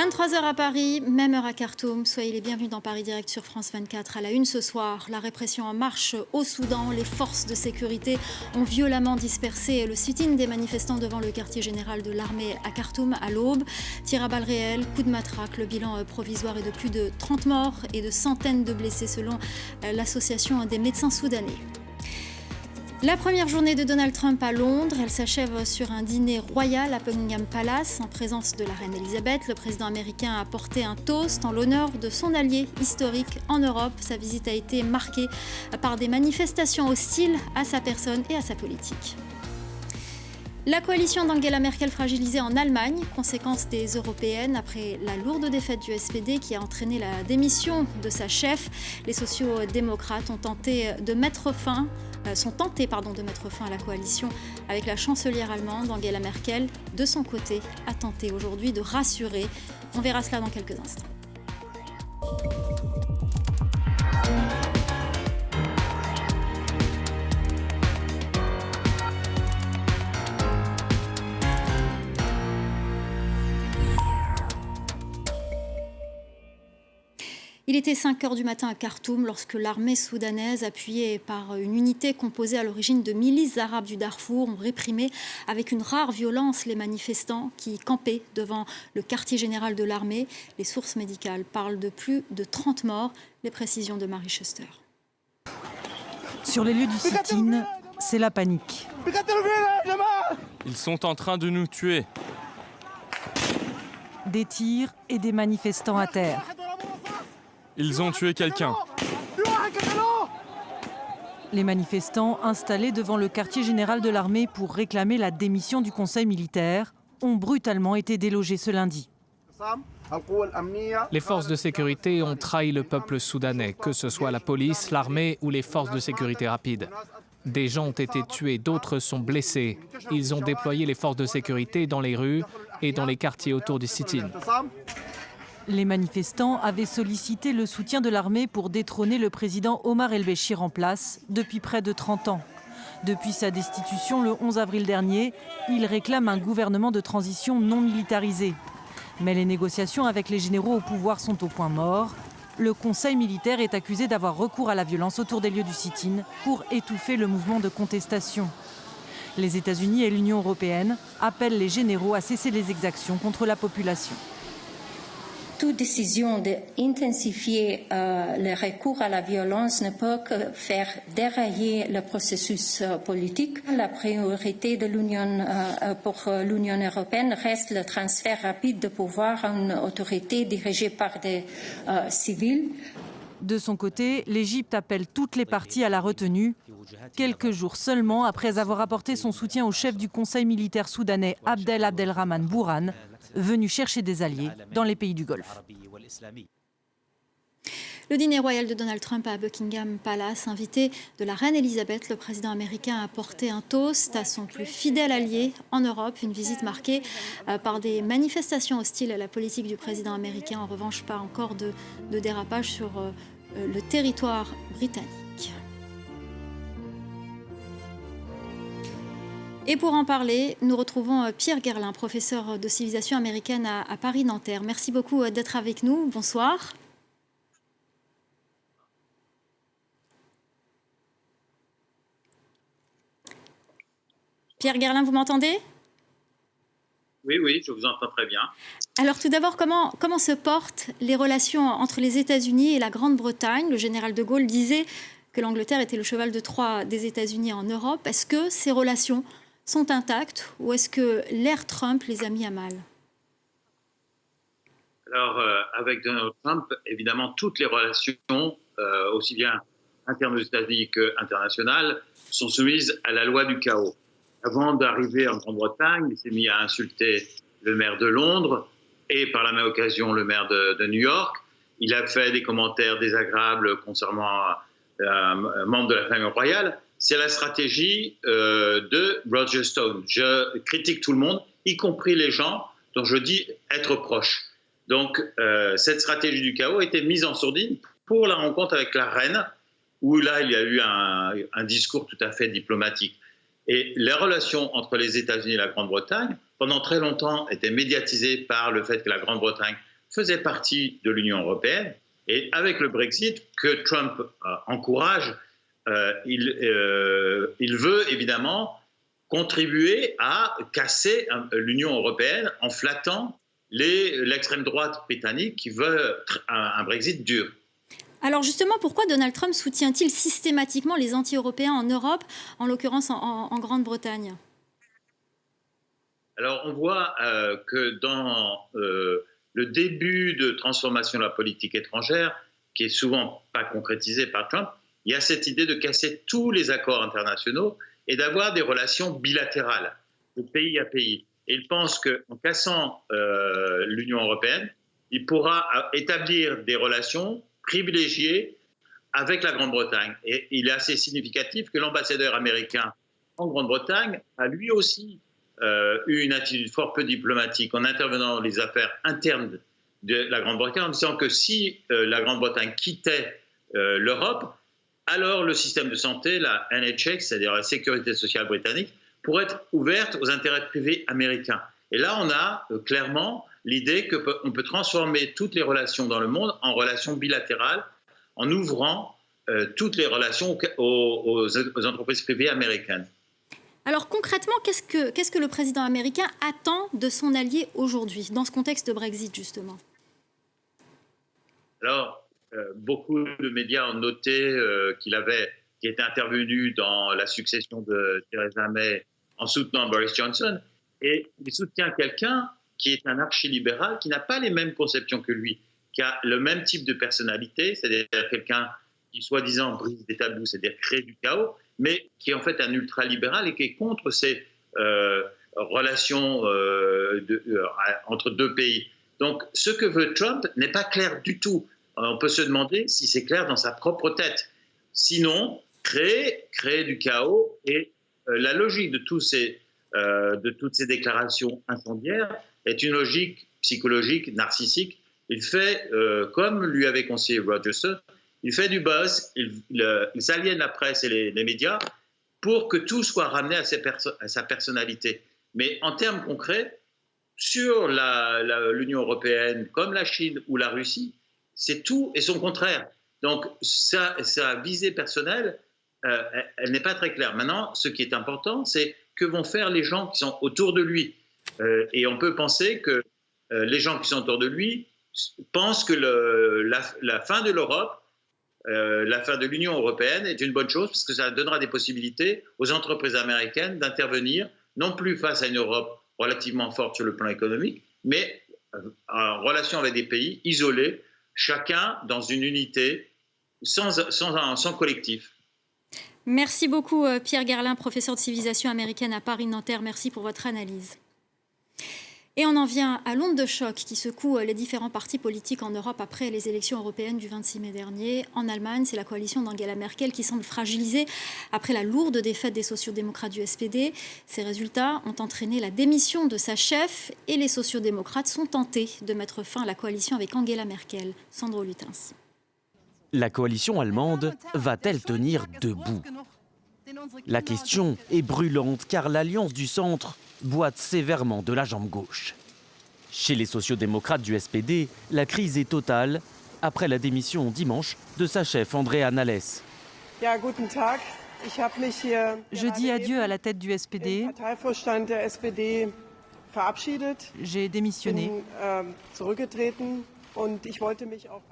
23 heures à Paris, même heure à Khartoum. Soyez les bienvenus dans Paris Direct sur France 24. À la une ce soir, la répression en marche au Soudan. Les forces de sécurité ont violemment dispersé le sit-in des manifestants devant le quartier général de l'armée à Khartoum à l'aube. Tir à balles réelles, coups de matraque. Le bilan provisoire est de plus de 30 morts et de centaines de blessés selon l'association des médecins soudanais. La première journée de Donald Trump à Londres, elle s'achève sur un dîner royal à Buckingham Palace. En présence de la reine Elisabeth, le président américain a porté un toast en l'honneur de son allié historique en Europe. Sa visite a été marquée par des manifestations hostiles à sa personne et à sa politique. La coalition d'Angela Merkel fragilisée en Allemagne, conséquence des européennes après la lourde défaite du SPD qui a entraîné la démission de sa chef. Les sociaux-démocrates sont tentés de mettre fin à la coalition avec la chancelière allemande Angela Merkel. De son côté, a tenté aujourd'hui de rassurer. On verra cela dans quelques instants. Il était 5 heures du matin à Khartoum lorsque l'armée soudanaise, appuyée par une unité composée à l'origine de milices arabes du Darfour, ont réprimé avec une rare violence les manifestants qui campaient devant le quartier général de l'armée. Les sources médicales parlent de plus de 30 morts. Les précisions de Marie Schuster. Sur les lieux du sit-in, c'est la panique. Ils sont en train de nous tuer. Des tirs et des manifestants à terre. Ils ont tué quelqu'un. Les manifestants installés devant le quartier général de l'armée pour réclamer la démission du conseil militaire ont brutalement été délogés ce lundi. Les forces de sécurité ont trahi le peuple soudanais, que ce soit la police, l'armée ou les forces de sécurité rapide. Des gens ont été tués, d'autres sont blessés. Ils ont déployé les forces de sécurité dans les rues et dans les quartiers autour du sit-in. Les manifestants avaient sollicité le soutien de l'armée pour détrôner le président Omar el-Béchir en place depuis près de 30 ans. Depuis sa destitution le 11 avril dernier, il réclame un gouvernement de transition non militarisé. Mais les négociations avec les généraux au pouvoir sont au point mort. Le conseil militaire est accusé d'avoir recours à la violence autour des lieux du sit-in pour étouffer le mouvement de contestation. Les États-Unis et l'Union européenne appellent les généraux à cesser les exactions contre la population. Toute décision d'intensifier le recours à la violence ne peut que faire dérailler le processus politique. La priorité de pour l'Union européenne reste le transfert rapide de pouvoir à une autorité dirigée par des civils. De son côté, l'Égypte appelle toutes les parties à la retenue, quelques jours seulement après avoir apporté son soutien au chef du conseil militaire soudanais Abdelrahman Bourhan, venu chercher des alliés dans les pays du Golfe. Le dîner royal de Donald Trump à Buckingham Palace, invité de la reine Elisabeth, le président américain a porté un toast à son plus fidèle allié en Europe. Une visite marquée par des manifestations hostiles à la politique du président américain. En revanche, pas encore de dérapage sur le territoire britannique. Et pour en parler, nous retrouvons Pierre Gerlin, professeur de civilisation américaine à Paris-Nanterre. Merci beaucoup d'être avec nous. Bonsoir. Pierre Gerlin, vous m'entendez ? Oui, je vous entends très bien. Alors tout d'abord, comment se portent les relations entre les États-Unis et la Grande-Bretagne ? Le général de Gaulle disait que l'Angleterre était le cheval de Troie des États-Unis en Europe. Est-ce que ces relations sont intactes ou est-ce que l'ère Trump les a mis à mal ? Alors, avec Donald Trump, évidemment, toutes les relations, aussi bien internes aux États-Unis qu'internationales, sont soumises à la loi du chaos. Avant d'arriver en Grande-Bretagne, il s'est mis à insulter le maire de Londres et par la même occasion le maire de New York. Il a fait des commentaires désagréables concernant un membre de la famille royale. C'est la stratégie de Roger Stone. Je critique tout le monde, y compris les gens dont je dis être proche. Donc, cette stratégie du chaos a été mise en sourdine pour la rencontre avec la reine, où là, il y a eu un discours tout à fait diplomatique. Et les relations entre les États-Unis et la Grande-Bretagne, pendant très longtemps, étaient médiatisées par le fait que la Grande-Bretagne faisait partie de l'Union européenne. Et avec le Brexit, que Trump encourage, il veut évidemment contribuer à casser l'Union européenne en flattant l'extrême droite britannique qui veut un Brexit dur. Alors justement, pourquoi Donald Trump soutient-il systématiquement les anti-européens en Europe, en l'occurrence en Grande-Bretagne? Alors on voit que dans le début de transformation de la politique étrangère, qui est souvent pas concrétisée par Trump, il y a cette idée de casser tous les accords internationaux et d'avoir des relations bilatérales de pays à pays. Et il pense qu'en cassant l'Union européenne, il pourra établir des relations privilégiées avec la Grande-Bretagne. Et il est assez significatif que l'ambassadeur américain en Grande-Bretagne a lui aussi eu une attitude fort peu diplomatique en intervenant dans les affaires internes de la Grande-Bretagne en disant que si la Grande-Bretagne quittait l'Europe, alors le système de santé, la NHS, c'est-à-dire la sécurité sociale britannique, pourrait être ouverte aux intérêts privés américains. Et là, on a clairement l'idée qu'on peut transformer toutes les relations dans le monde en relations bilatérales en ouvrant toutes les relations aux entreprises privées américaines. Alors concrètement, qu'est-ce que le président américain attend de son allié aujourd'hui, dans ce contexte de Brexit justement? Alors, beaucoup de médias ont noté qu'il était intervenu dans la succession de Theresa May en soutenant Boris Johnson, et il soutient quelqu'un qui est un archi-libéral, qui n'a pas les mêmes conceptions que lui, qui a le même type de personnalité, c'est-à-dire quelqu'un qui soi-disant brise des tabous, c'est-à-dire crée du chaos, mais qui est en fait un ultra-libéral et qui est contre ces relations entre deux pays. Donc ce que veut Trump n'est pas clair du tout. On peut se demander si c'est clair dans sa propre tête. Sinon, créer du chaos, et la logique de toutes ces déclarations incendiaires est une logique psychologique, narcissique. Il fait, comme lui avait conseillé Roger Stone, il fait du buzz, il s'aliène la presse et les médias pour que tout soit ramené à sa personnalité. Mais en termes concrets, sur l'Union européenne, comme la Chine ou la Russie, c'est tout et son contraire. Donc sa visée personnelle, elle n'est pas très claire. Maintenant, ce qui est important, c'est que vont faire les gens qui sont autour de lui. Et on peut penser que les gens qui sont autour de lui pensent que la fin de l'Europe, la fin de l'Union européenne est une bonne chose parce que ça donnera des possibilités aux entreprises américaines d'intervenir, non plus face à une Europe relativement forte sur le plan économique, mais en relation avec des pays isolés, chacun dans une unité, sans collectif. Merci beaucoup Pierre Garlin, professeur de civilisation américaine à Paris-Nanterre. Merci pour votre analyse. Et on en vient à l'onde de choc qui secoue les différents partis politiques en Europe après les élections européennes du 26 mai dernier. En Allemagne, c'est la coalition d'Angela Merkel qui semble fragilisée après la lourde défaite des sociodémocrates du SPD. Ces résultats ont entraîné la démission de sa chef et les sociodémocrates sont tentés de mettre fin à la coalition avec Angela Merkel. Sandro Lutens. La coalition allemande va-t-elle tenir debout? La question est brûlante car l'alliance du centre boite sévèrement de la jambe gauche. Chez les sociodémocrates du SPD, la crise est totale après la démission dimanche de sa chef Andrea Nahles. Je dis adieu à la tête du SPD. J'ai démissionné.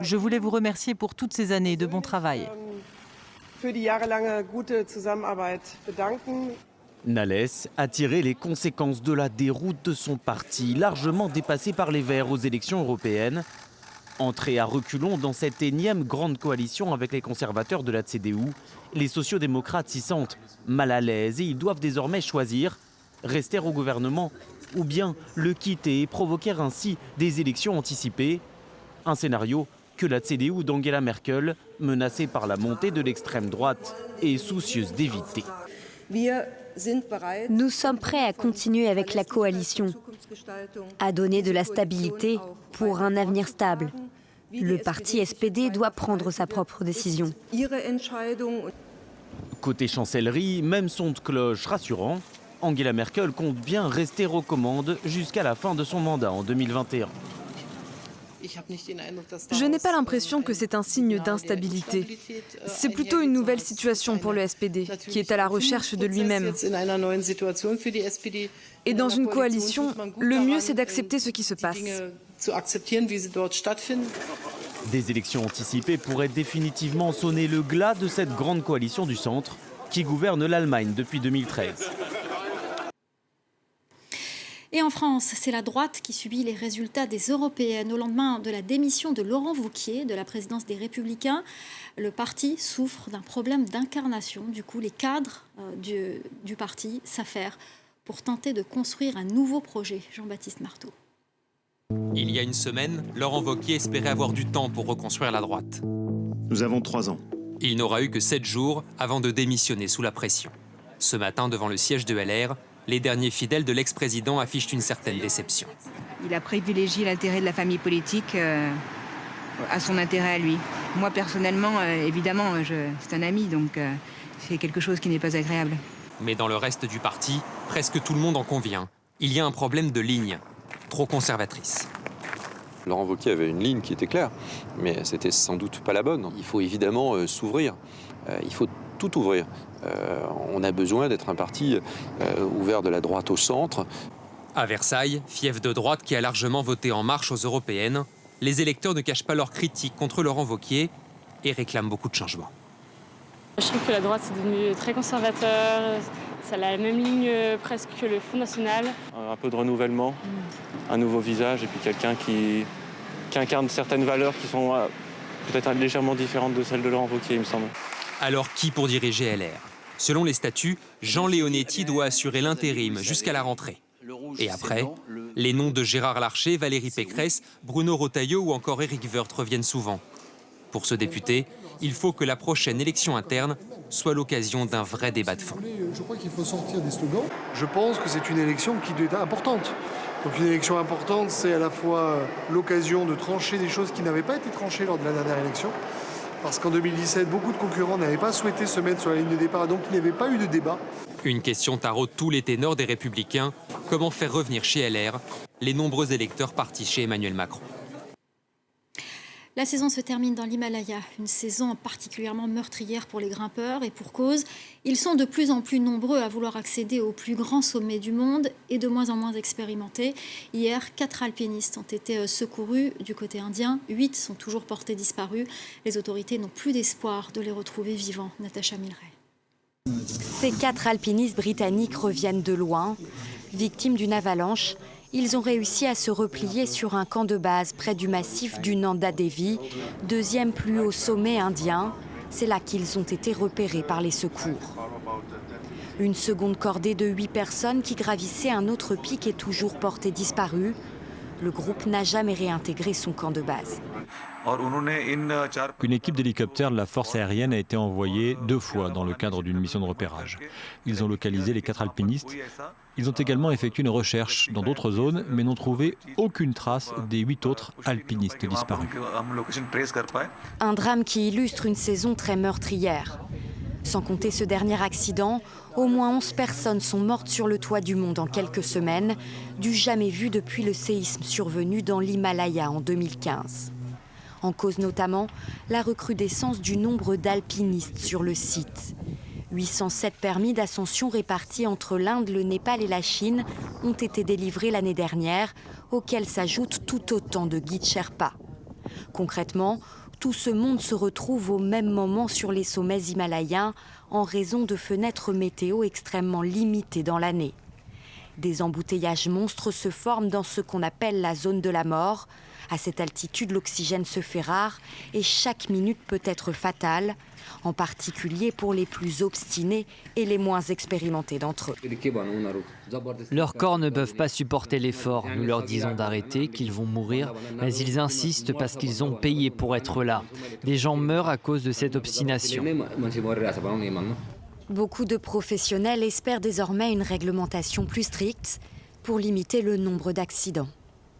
Je voulais vous remercier pour toutes ces années de bon travail. Nahles a tiré les conséquences de la déroute de son parti, largement dépassé par les Verts aux élections européennes. Entrés à reculons dans cette énième grande coalition avec les conservateurs de la CDU, les sociodémocrates s'y sentent mal à l'aise et ils doivent désormais choisir, rester au gouvernement ou bien le quitter et provoquer ainsi des élections anticipées. Un scénario que la CDU d'Angela Merkel, menacée par la montée de l'extrême droite, est soucieuse d'éviter. Nous sommes prêts à continuer avec la coalition, à donner de la stabilité pour un avenir stable. Le parti SPD doit prendre sa propre décision. Côté chancellerie, même son de cloche rassurant, Angela Merkel compte bien rester aux commandes jusqu'à la fin de son mandat en 2021. Je n'ai pas l'impression que c'est un signe d'instabilité. C'est plutôt une nouvelle situation pour le SPD, qui est à la recherche de lui-même. Et dans une coalition, le mieux c'est d'accepter ce qui se passe. Des élections anticipées pourraient définitivement sonner le glas de cette grande coalition du centre qui gouverne l'Allemagne depuis 2013. Et en France, c'est la droite qui subit les résultats des européennes. Au lendemain de la démission de Laurent Wauquiez de la présidence des Républicains, le parti souffre d'un problème d'incarnation. Du coup, les cadres du parti s'affairent pour tenter de construire un nouveau projet. Jean-Baptiste Marteau. Il y a une semaine, Laurent Wauquiez espérait avoir du temps pour reconstruire la droite. Nous avons 3 ans. Il n'aura eu que 7 jours avant de démissionner sous la pression. Ce matin, devant le siège de LR, les derniers fidèles de l'ex-président affichent une certaine déception. Il a privilégié l'intérêt de la famille politique à son intérêt à lui. Moi, personnellement, évidemment, c'est un ami, donc c'est quelque chose qui n'est pas agréable. Mais dans le reste du parti, presque tout le monde en convient. Il y a un problème de ligne, trop conservatrice. Laurent Wauquiez avait une ligne qui était claire, mais c'était sans doute pas la bonne. Il faut évidemment s'ouvrir. Il faut tout ouvrir. On a besoin d'être un parti ouvert de la droite au centre. À Versailles, fief de droite qui a largement voté En Marche aux européennes, les électeurs ne cachent pas leurs critiques contre Laurent Wauquiez et réclament beaucoup de changements. Je trouve que la droite est devenue très conservateur, ça a la même ligne presque que le Front National. Un peu de renouvellement, un nouveau visage et puis quelqu'un qui incarne certaines valeurs qui sont peut-être légèrement différentes de celles de Laurent Wauquiez, il me semble. Alors qui pour diriger LR? Selon les statuts, Jean Leonetti doit assurer l'intérim jusqu'à la rentrée. Et après, les noms de Gérard Larcher, Valérie Pécresse, Bruno Retailleau ou encore Éric Woerth reviennent souvent. Pour ce député, il faut que la prochaine élection interne soit l'occasion d'un vrai débat de fond. Je crois qu'il faut sortir des slogans. Je pense que c'est une élection qui est importante. Donc une élection importante, c'est à la fois l'occasion de trancher des choses qui n'avaient pas été tranchées lors de la dernière élection. Parce qu'en 2017, beaucoup de concurrents n'avaient pas souhaité se mettre sur la ligne de départ, donc il n'y avait pas eu de débat. Une question taraude tous les ténors des Républicains. Comment faire revenir chez LR les nombreux électeurs partis chez Emmanuel Macron? La saison se termine dans l'Himalaya, une saison particulièrement meurtrière pour les grimpeurs et pour cause. Ils sont de plus en plus nombreux à vouloir accéder au plus grand sommet du monde et de moins en moins expérimentés. Hier, 4 alpinistes ont été secourus du côté indien. 8 sont toujours portés disparus. Les autorités n'ont plus d'espoir de les retrouver vivants. Natacha Milray. Ces 4 alpinistes britanniques reviennent de loin. Victimes d'une avalanche, ils ont réussi à se replier sur un camp de base près du massif du Nanda Devi, deuxième plus haut sommet indien. C'est là qu'ils ont été repérés par les secours. Une seconde cordée de 8 personnes qui gravissaient un autre pic est toujours portée disparue. Le groupe n'a jamais réintégré son camp de base. Une équipe d'hélicoptères de la force aérienne a été envoyée 2 fois dans le cadre d'une mission de repérage. Ils ont localisé les 4 alpinistes. Ils ont également effectué une recherche dans d'autres zones, mais n'ont trouvé aucune trace des 8 autres alpinistes disparus. Un drame qui illustre une saison très meurtrière. Sans compter ce dernier accident, au moins 11 personnes sont mortes sur le toit du monde en quelques semaines, du jamais vu depuis le séisme survenu dans l'Himalaya en 2015. En cause notamment la recrudescence du nombre d'alpinistes sur le site. 807 permis d'ascension répartis entre l'Inde, le Népal et la Chine ont été délivrés l'année dernière, auxquels s'ajoutent tout autant de guides Sherpas. Concrètement, tout ce monde se retrouve au même moment sur les sommets himalayens en raison de fenêtres météo extrêmement limitées dans l'année. Des embouteillages monstres se forment dans ce qu'on appelle la zone de la mort. À cette altitude, l'oxygène se fait rare et chaque minute peut être fatale, en particulier pour les plus obstinés et les moins expérimentés d'entre eux. Leurs corps ne peuvent pas supporter l'effort. Nous leur disons d'arrêter, qu'ils vont mourir, mais ils insistent parce qu'ils ont payé pour être là. Des gens meurent à cause de cette obstination. Beaucoup de professionnels espèrent désormais une réglementation plus stricte pour limiter le nombre d'accidents.